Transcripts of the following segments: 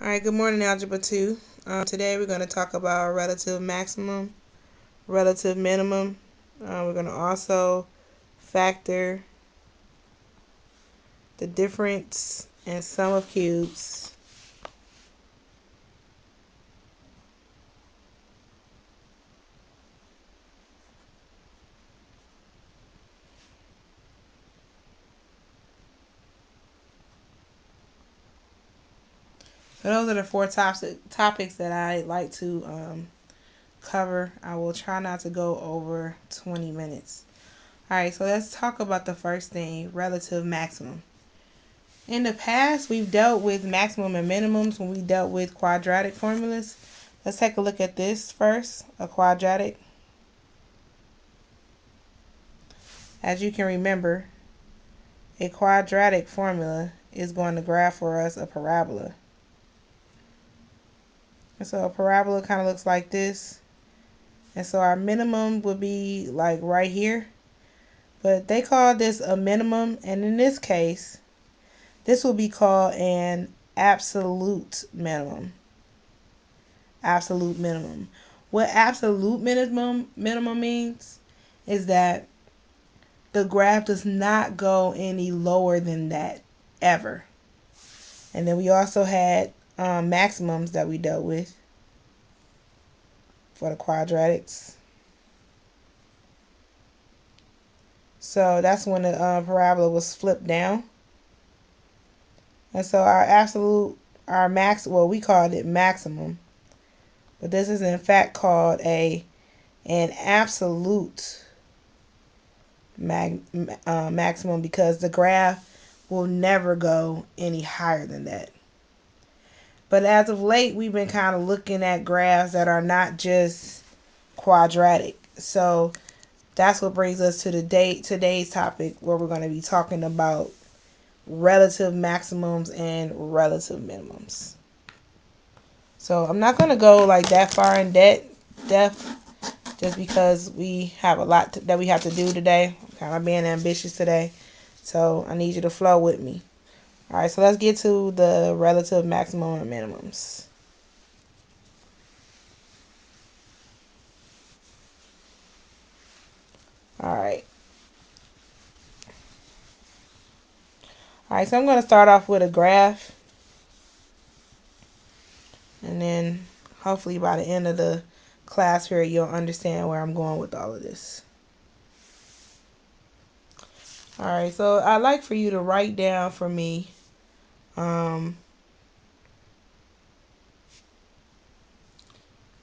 Alright, good morning, Algebra 2. Today we're going to talk about relative maximum, relative minimum. We're going to also factor the difference and sum of cubes. So those are the four topics that I like to cover. I will try not to go over 20 minutes. Alright, so let's talk about the first thing, relative maximum. In the past, we've dealt with maximum and minimums when we dealt with quadratic formulas. Let's take a look at this first, a quadratic. As you can remember, a quadratic formula is going to graph for us a parabola. And so a parabola kind of looks like this. And so our minimum would be like right here. But they call this a minimum, and in this case, this will be called an absolute minimum. Absolute minimum. What absolute minimum means is that the graph does not go any lower than that ever. And then we also had maximums that we dealt with for the quadratics. So that's when the parabola was flipped down. And so we called it maximum. But this is in fact called an absolute maximum, because the graph will never go any higher than that. But as of late, we've been kind of looking at graphs that are not just quadratic. So that's what brings us to today's topic, where we're going to be talking about relative maximums and relative minimums. So I'm not going to go like that far in depth just because we have a lot that we have to do today. I'm kind of being ambitious today. So I need you to flow with me. Alright, so let's get to the relative maximum and minimums. Alright. Alright, so I'm going to start off with a graph. And then hopefully by the end of the class here, you'll understand where I'm going with all of this. Alright, so I'd like for you to write down for me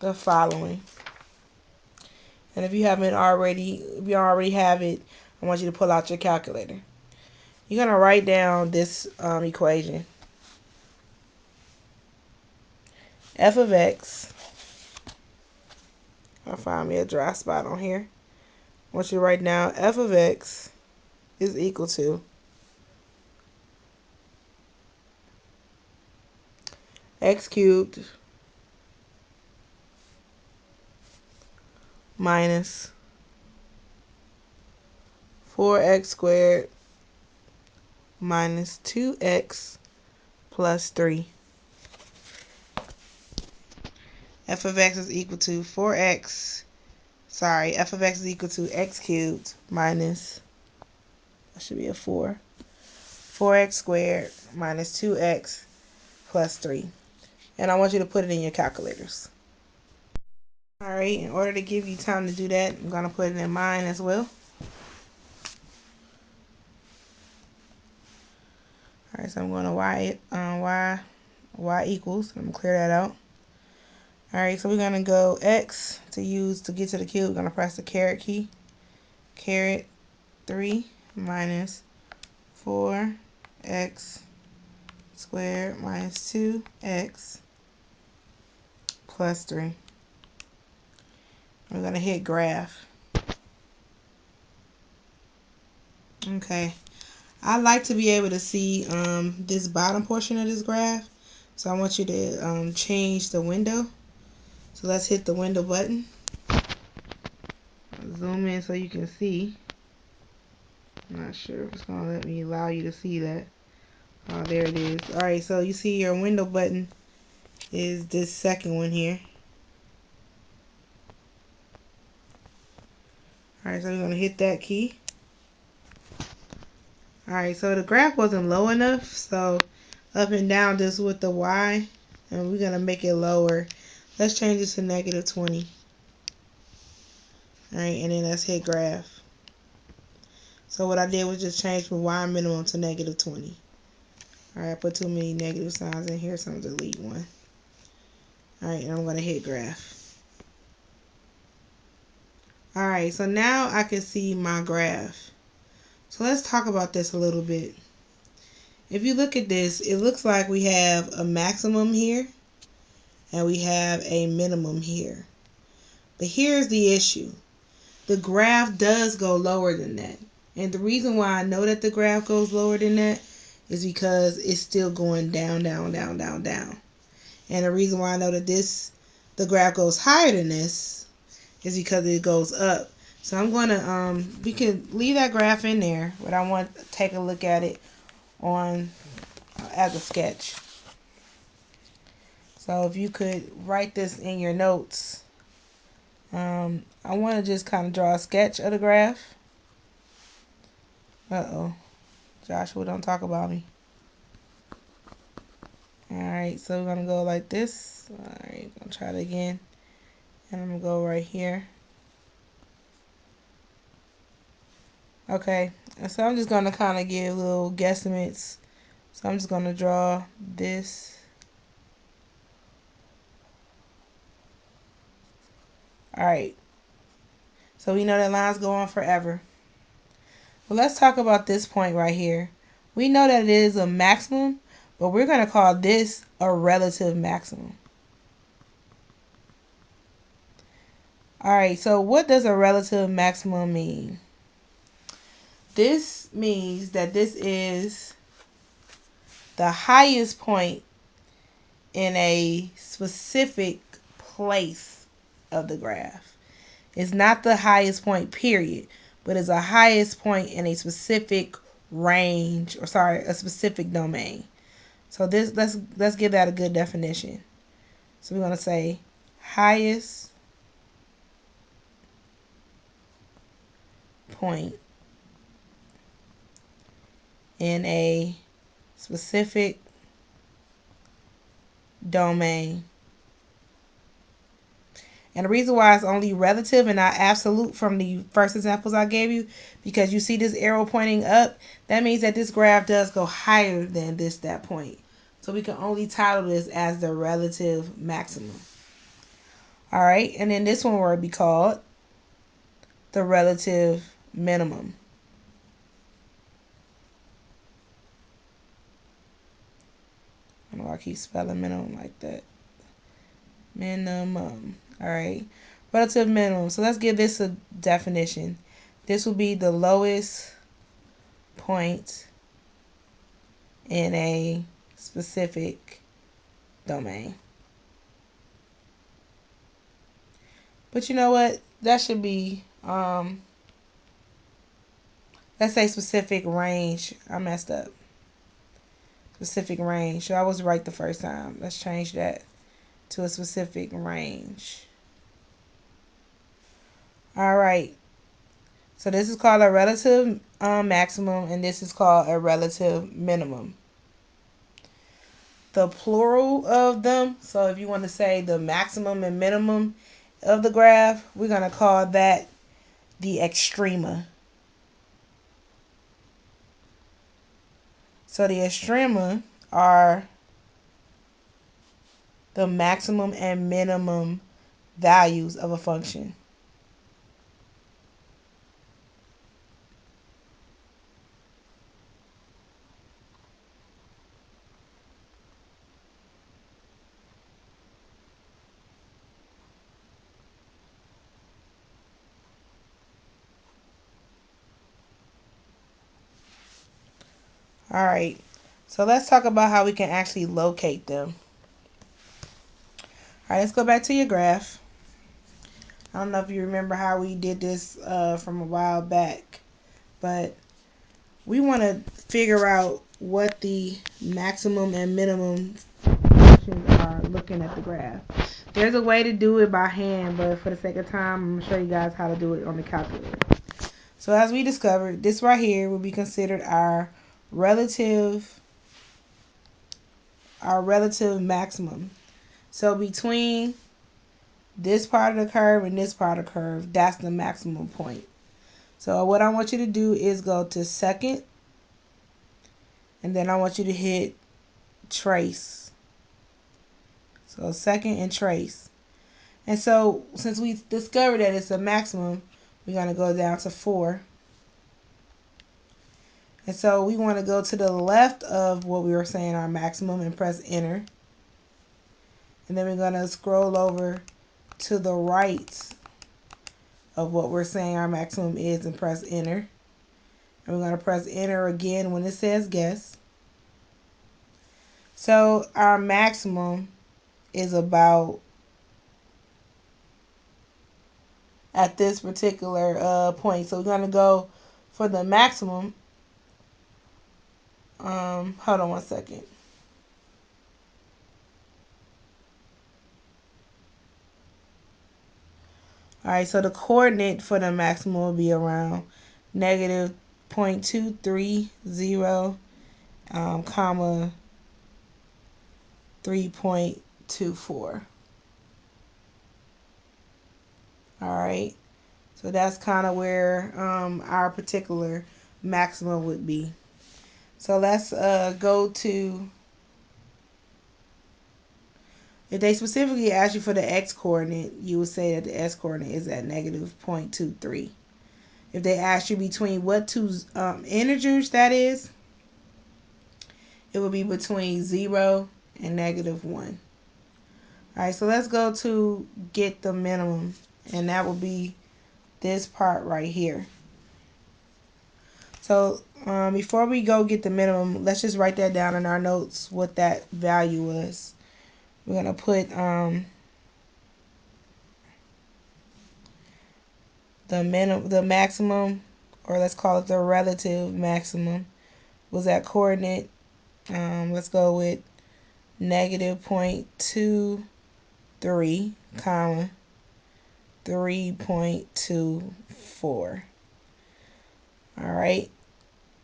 the following. And if you already have it, I want you to pull out your calculator. You're going to write down this equation. F of x, I'll find me a dry spot on here. I want you to write down f of x is equal to x cubed minus 4x squared minus 2x plus 3. F of x is equal to f of x is equal to x cubed minus, that should be a 4x squared minus 2x plus 3. And I want you to put it in your calculators. Alright, in order to give you time to do that, I'm going to put it in mine as well. Alright, so I'm going to y equals. I'm going to clear that out. Alright, so we're going to go x to get to the cube. We're going to press the caret key. Caret 3 minus 4x squared minus 2x plus 3. We're going to hit graph. Okay. I like to be able to see this bottom portion of this graph. So I want you to change the window. So let's hit the window button. Zoom in so you can see. I'm not sure if it's going to allow you to see that. Oh, there it is. Alright, so you see your window button is this second one here. Alright, so we're going to hit that key. Alright, so the graph wasn't low enough, so up and down just with the Y, and we're going to make it lower. Let's change this to -20. Alright, and then let's hit graph. So what I did was just change from Y minimum to -20. Alright, I put too many negative signs in here, so I'm going to delete one. Alright, and I'm going to hit graph. Alright, so now I can see my graph. So let's talk about this a little bit. If you look at this, it looks like we have a maximum here and we have a minimum here. But here's the issue. The graph does go lower than that. And the reason why I know that the graph goes lower than that is because it's still going down, down, down, down, down. And the reason why I know that the graph goes higher than this is because it goes up. So I'm going to, we can leave that graph in there, but I want to take a look at it on as a sketch. So if you could write this in your notes, I want to just kind of draw a sketch of the graph. Uh-oh. Joshua, don't talk about me. Alright, so we're going to go like this. Alright, I'm going to try it again. And I'm going to go right here. Okay, and so I'm just going to kind of give little guesstimates. So I'm just going to draw this. Alright, so we know that line's going forever. Well, let's talk about this point right here. We know that it is a maximum, but we're going to call this a relative maximum. Alright, so what does a relative maximum mean? This means that this is the highest point in a specific place of the graph. It's not the highest point, period, but it's a highest point in a specific range, or sorry, a specific domain. So this, let's give that a good definition. So we're going to say highest point in a specific domain. And the reason why it's only relative and not absolute from the first examples I gave you, because you see this arrow pointing up, that means that this graph does go higher than that point. So we can only title this as the relative maximum. Alright, and then this one will be called the relative minimum. I don't know why I keep spelling minimum like that. Minimum. Alright. Relative minimum. So let's give this a definition. This will be the lowest point in a specific domain. But you know what? That should be, let's say specific range. I messed up. Specific range. So I was right the first time. Let's change that to a specific range. Alright. So this is called a relative maximum, and this is called a relative minimum. The plural of them, so if you want to say the maximum and minimum of the graph, we're going to call that the extrema. So the extrema are the maximum and minimum values of a function. Alright, so let's talk about how we can actually locate them. Alright, let's go back to your graph. I don't know if you remember how we did this from a while back, but we want to figure out what the maximum and minimum questions are looking at the graph. There's a way to do it by hand, but for the sake of time, I'm going to show you guys how to do it on the calculator. So as we discovered, this right here will be considered our relative maximum. So between this part of the curve and this part of the curve, that's the maximum point. So what I want you to do is go to second, and then I want you to hit trace. So second and trace. And so since we discovered that it's a maximum, we're going to go down to 4. And so we want to go to the left of what we were saying our maximum and press enter. And then we're going to scroll over to the right of what we're saying our maximum is and press enter. And we're going to press enter again when it says guess. So our maximum is about, at this particular point. So we're going to go for the maximum. Hold on one second. Alright, so the coordinate for the maximum will be around negative 0.230, comma 3.24. Alright, so that's kind of where our particular maximum would be. So let's go to, if they specifically ask you for the x coordinate, you would say that the x coordinate is at negative 0.23. If they ask you between what two integers that is, it would be between 0 and negative 1. Alright, so let's go to get the minimum, and that will be this part right here. So before we go get the minimum, let's just write that down in our notes what that value was. We're going to put the maximum, or let's call it the relative maximum, was at coordinate, let's go with negative 0.23, comma 3.24. Alright,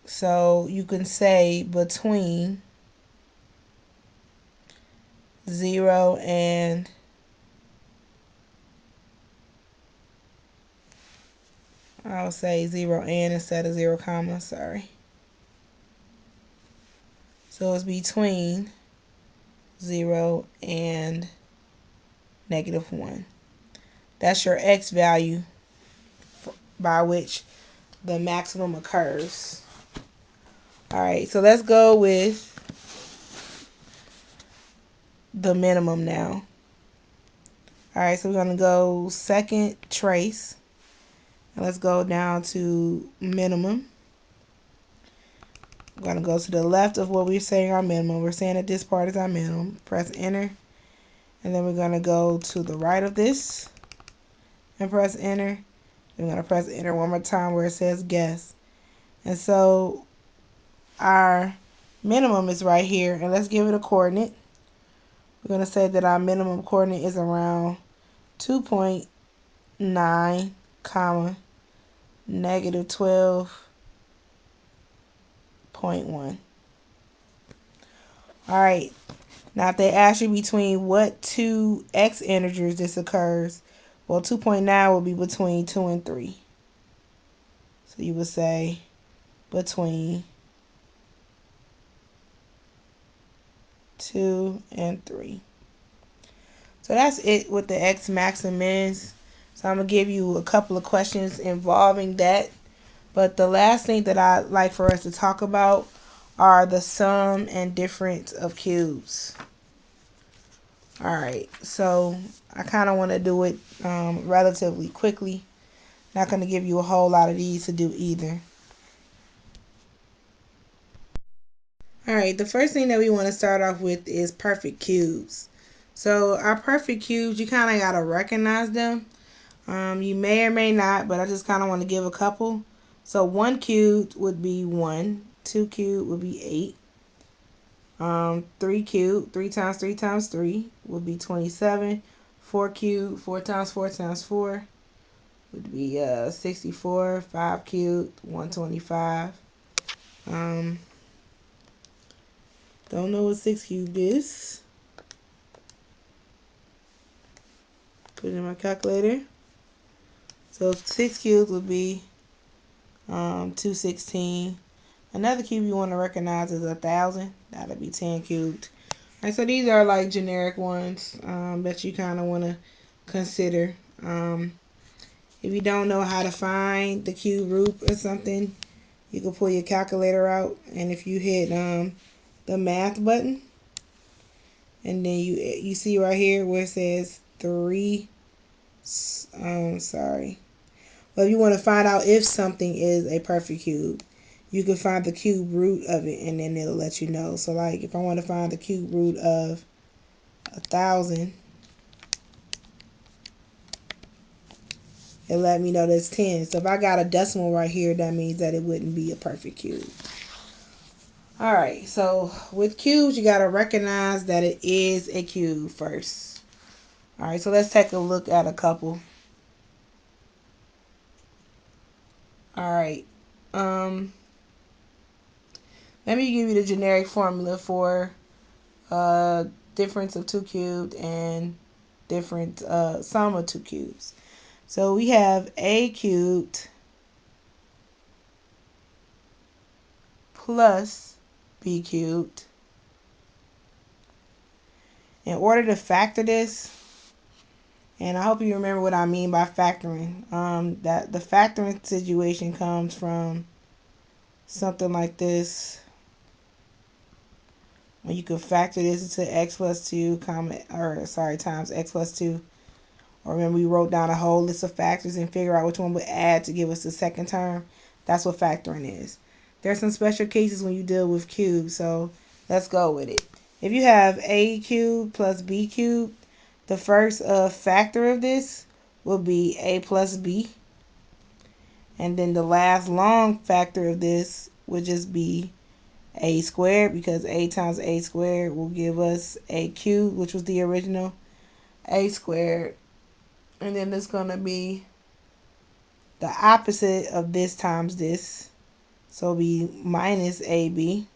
so you can say between 0 and I'll say 0 and instead of 0 comma, sorry. So it's between 0 and negative 1. That's your x value by which the maximum occurs. Alright, so let's go with the minimum now. Alright, so we're going to go second trace. And let's go down to minimum. We're going to go to the left of what we're saying our minimum. We're saying that this part is our minimum. Press enter. And then we're going to go to the right of this and press enter. We're going to press enter one more time where it says guess. And so our minimum is right here. And let's give it a coordinate. We're going to say that our minimum coordinate is around 2.9, comma, negative 12.1. Alright, now if they ask you between what two x integers this occurs, well, 2.9 will be between 2 and 3. So you would say between 2 and 3. So that's it what the x maximum is. So I'm going to give you a couple of questions involving that. But the last thing that I'd like for us to talk about are the sum and difference of cubes. Alright, so I kind of want to do it relatively quickly. Not going to give you a whole lot of these to do either. Alright, the first thing that we want to start off with is perfect cubes. So our perfect cubes, you kind of got to recognize them. You may or may not, but I just kind of want to give a couple. So 1 cubed would be 1. 2 cubed would be 8. 3 cubed, 3 times 3 times 3 would be 27. 4 cubed, 4 times 4 times 4 would be 64. 5 cubed, 125. Um, don't know what 6 cubed is. Put it in my calculator. So 6 cubed would be 216. Another cube you want to recognize is 1,000. That'll be 10 cubed. And so these are like generic ones that you kind of want to consider. If you don't know how to find the cube root or something, you can pull your calculator out, and if you hit the math button, and then you see right here where it says 3. Sorry. Well, if you want to find out if something is a perfect cube, you can find the cube root of it, and then it'll let you know. So, like, if I want to find the cube root of 1,000, it let me know that's 10. So if I got a decimal right here, that means that it wouldn't be a perfect cube. All right, so with cubes, you got to recognize that it is a cube first. All right, so let's take a look at a couple. All right, let me give you the generic formula for difference of 2 cubed and different sum of 2 cubes. So we have a cubed plus b cubed. In order to factor this, and I hope you remember what I mean by factoring, that the factoring situation comes from something like this. When you could factor this into x plus 2, times x plus 2. Or remember we wrote down a whole list of factors and figure out which one would add to give us the second term. That's what factoring is. There's some special cases when you deal with cubes, so let's go with it. If you have a cubed plus b cubed, the first factor of this will be a plus b. And then the last long factor of this would just be a squared, because a times a squared will give us a cubed, which was the original a squared. And then it's going to be the opposite of this times this. So it'll be minus AB.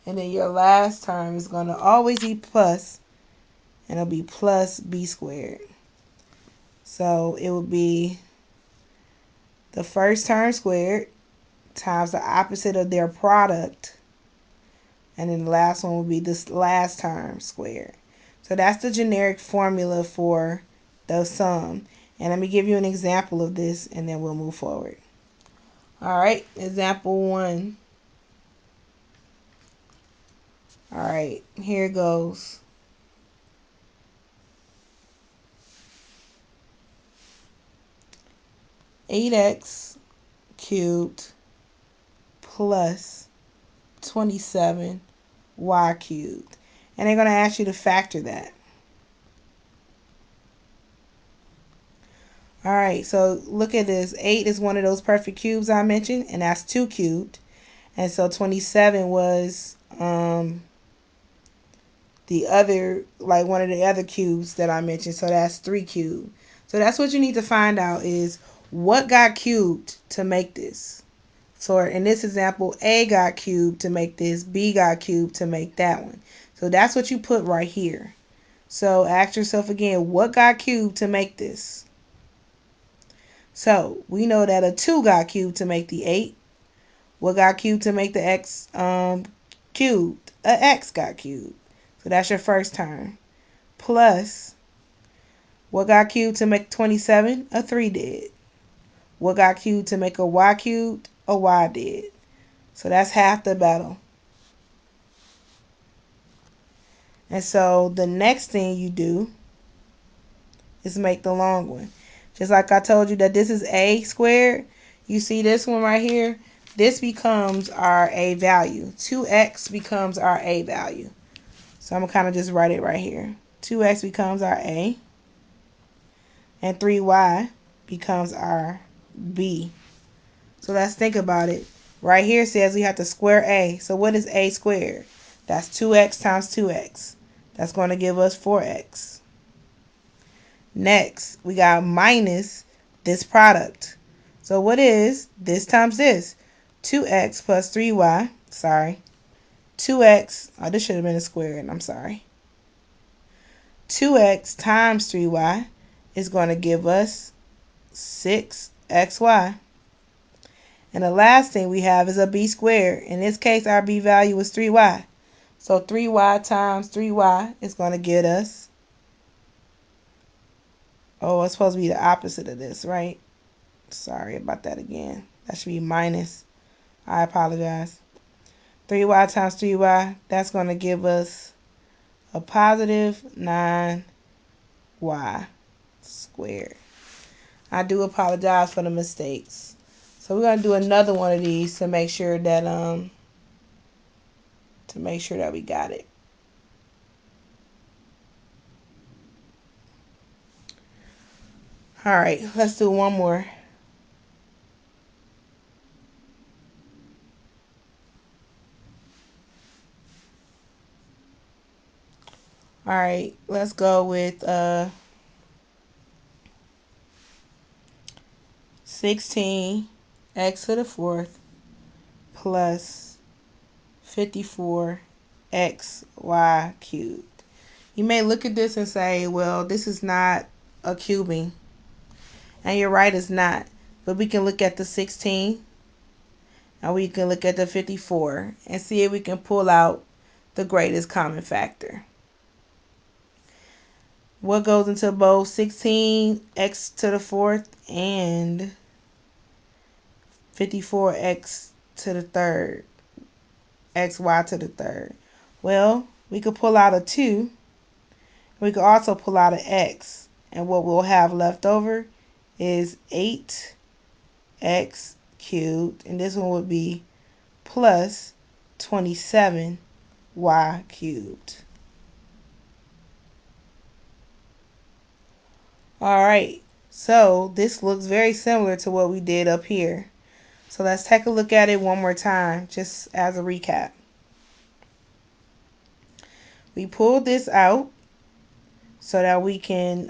And then your last term is going to always be plus, and it'll be plus b squared. So it would be the first term squared times the opposite of their product. And then the last one will be this last term squared. So that's the generic formula for the sum. And let me give you an example of this, and then we'll move forward. All right, example 1. All right, here it goes. Eight x cubed plus 27 y cubed. And they're going to ask you to factor that. All right, so look at this. 8 is one of those perfect cubes I mentioned, and that's 2 cubed. And so 27 was the other, like one of the other cubes that I mentioned. So that's 3 cubed. So that's what you need to find out is what got cubed to make this. So in this example, A got cubed to make this, B got cubed to make that one. So that's what you put right here. So ask yourself again, what got cubed to make this? So we know that a 2 got cubed to make the 8. What got cubed to make the x cubed? A x got cubed. So that's your first term. Plus, what got cubed to make 27? A 3 did. What got cubed to make a y cubed? A y did. So that's half the battle. And so the next thing you do is make the long one. Just like I told you that this is a squared. You see this one right here? This becomes our a value. 2x becomes our a value. So I'm going to kind of just write it right here. 2x becomes our a. And 3y becomes our b. So let's think about it. Right here says we have to square a. So what is a squared? That's 2x times 2x. That's going to give us 4x. Next, we got minus this product. So what is this times this? 2x plus 3y. Sorry. 2x. Oh, this should have been a squared. I'm sorry. 2x times 3y is going to give us 6xy. And the last thing we have is a b squared. In this case, our b value is 3y. So 3y times 3y is going to get us, oh, it's supposed to be the opposite of this, right? Sorry about that again. That should be minus. I apologize. 3y times 3y, that's going to give us a positive 9y squared. I do apologize for the mistakes. So we're going to do another one of these to make sure that we got it. All right, let's do one more. All right, let's go with 16 x to the fourth plus 54 xy cubed. You may look at this and say, well, this is not a cubing. And you're right, it's not. But we can look at the 16 and we can look at the 54 and see if we can pull out the greatest common factor. What goes into both 16 x to the fourth and 54 x to the third, xy to the third? Well, we could pull out a 2. We could also pull out an x. And what we'll have left over is 8x cubed. And this one would be plus 27y cubed. Alright, so this looks very similar to what we did up here. So let's take a look at it one more time, just as a recap. We pulled this out so that we can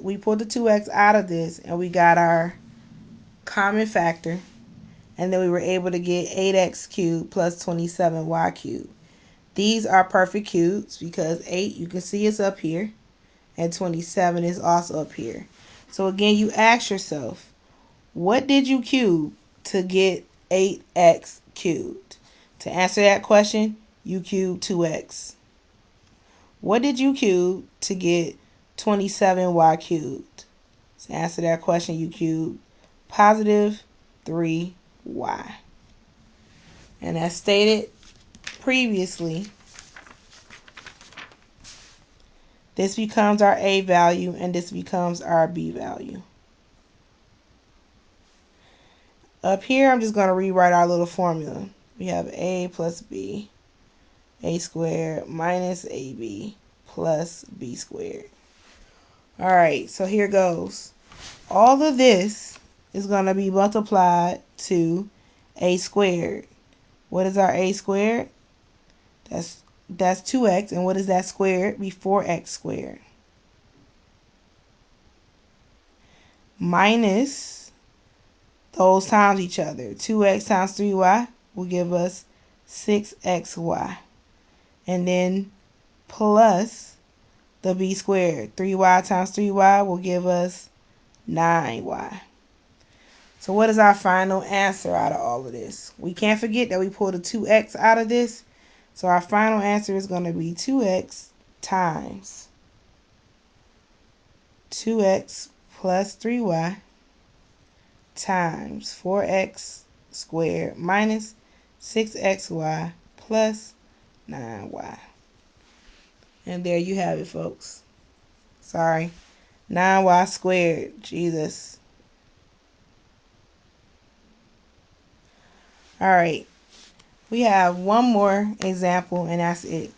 we pulled the 2x out of this and we got our common factor. And then we were able to get 8x cubed plus 27y cubed. These are perfect cubes because 8, you can see, is up here. And 27 is also up here. So again, you ask yourself, what did you cube to get 8x cubed? To answer that question, you cubed 2x. What did you cube to get 27y cubed? To answer that question, you cubed positive 3y. And as stated previously, this becomes our a value and this becomes our b value. Up here, I'm just going to rewrite our little formula. We have a plus b, a squared minus ab plus b squared. All right, so here goes. All of this is going to be multiplied to a squared. What is our a squared? That's 2x. And what is that squared? Be 4x squared. Minus those times each other. 2x times 3y will give us 6xy. And then plus the b squared. 3y times 3y will give us 9y. So what is our final answer out of all of this? We can't forget that we pulled a 2x out of this. So our final answer is going to be 2x times 2x plus 3y times 4x squared minus 6xy plus 9y. And there you have it, folks. Sorry. 9y squared. Jesus. All right. We have one more example, and that's it.